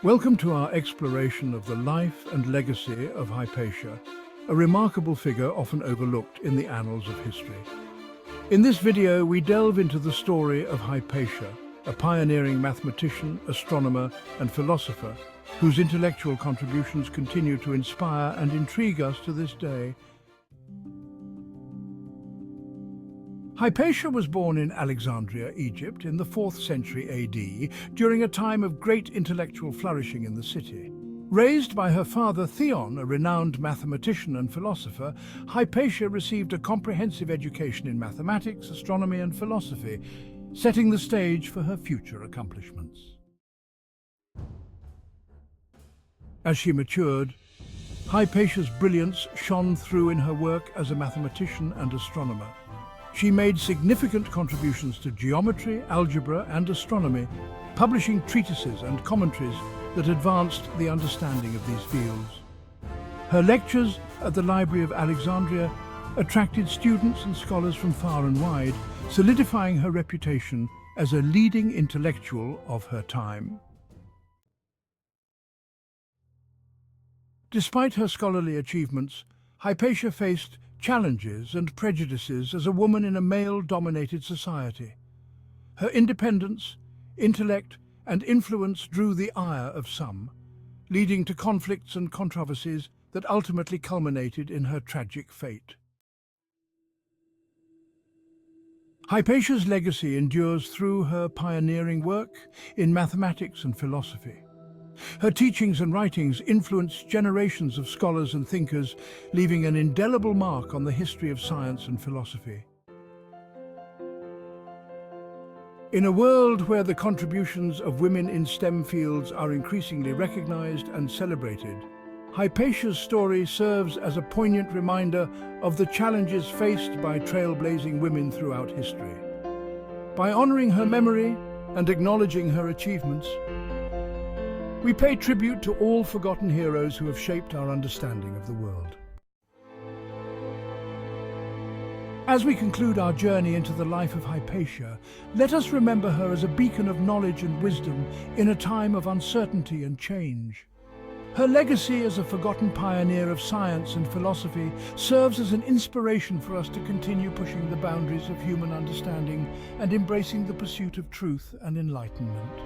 Welcome to our exploration of the life and legacy of Hypatia, a remarkable figure often overlooked in the annals of history. In this video, we delve into the story of Hypatia, a pioneering mathematician, astronomer, and philosopher whose intellectual contributions continue to inspire and intrigue us to this day. Hypatia was born in Alexandria, Egypt, in the 4th century AD, during a time of great intellectual flourishing in the city. Raised by her father Theon, a renowned mathematician and philosopher, Hypatia received a comprehensive education in mathematics, astronomy, and philosophy, setting the stage for her future accomplishments. As she matured, Hypatia's brilliance shone through in her work as a mathematician and astronomer. She made significant contributions to geometry, algebra, and astronomy, publishing treatises and commentaries that advanced the understanding of these fields. Her lectures at the Library of Alexandria attracted students and scholars from far and wide, solidifying her reputation as a leading intellectual of her time. Despite her scholarly achievements, Hypatia faced challenges and prejudices as a woman in a male-dominated society. Her independence, intellect, and influence drew the ire of some, leading to conflicts and controversies that ultimately culminated in her tragic fate. Hypatia's legacy endures through her pioneering work in mathematics and philosophy. Her teachings and writings influenced generations of scholars and thinkers, leaving an indelible mark on the history of science and philosophy. In a world where the contributions of women in STEM fields are increasingly recognized and celebrated, Hypatia's story serves as a poignant reminder of the challenges faced by trailblazing women throughout history. By honoring her memory and acknowledging her achievements, we pay tribute to all forgotten heroes who have shaped our understanding of the world. As we conclude our journey into the life of Hypatia, let us remember her as a beacon of knowledge and wisdom in a time of uncertainty and change. Her legacy as a forgotten pioneer of science and philosophy serves as an inspiration for us to continue pushing the boundaries of human understanding and embracing the pursuit of truth and enlightenment.